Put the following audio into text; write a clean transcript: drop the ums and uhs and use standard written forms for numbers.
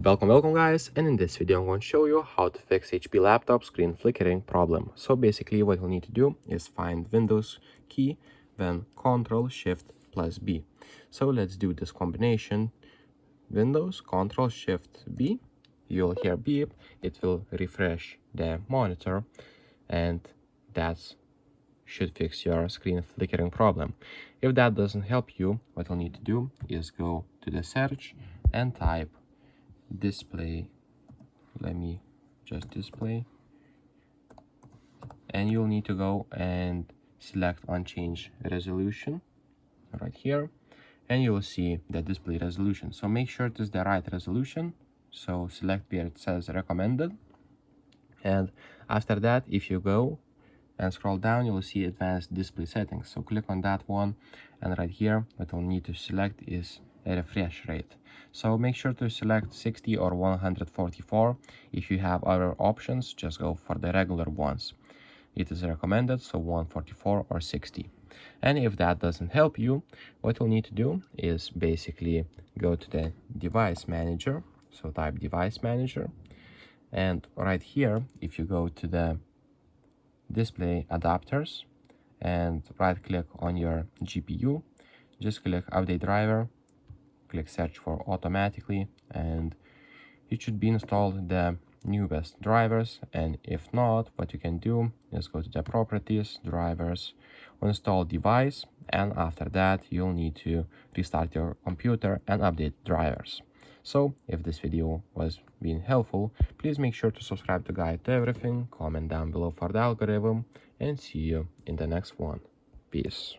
Welcome guys, and in this video I'm going to show you how to fix HP laptop screen flickering problem. So basically what you'll need to do is find Windows key, then Ctrl Shift plus B. So let's do this combination. Windows Ctrl Shift B, you'll hear beep, it will refresh the monitor, and that should fix your screen flickering problem. If that doesn't help you, what you'll need to do is go to the search and type display. Let me just display, and you'll need to go and select on change resolution right here, and you will see the display resolution. So make sure it is the right resolution, so select where it says recommended, and after that if you go and scroll down, you will see advanced display settings. So click on that one, and right here what you'll need to select is a refresh rate. So make sure to select 60 or 144. If you have other options, just go for the regular ones. It is recommended, so 144 or 60. And if that doesn't help you, what you'll need to do is basically go to the device manager. So type device manager, and right here if you go to the display adapters and right click on your GPU, just click update driver, click search for automatically, and it should be installed the newest drivers. And if not, what you can do is go to the properties, drivers, install device, and after that you'll need to restart your computer and update drivers. So if this video was being helpful, please make sure to subscribe to Guide to Everything, comment down below for the algorithm, and see you in the next one. Peace.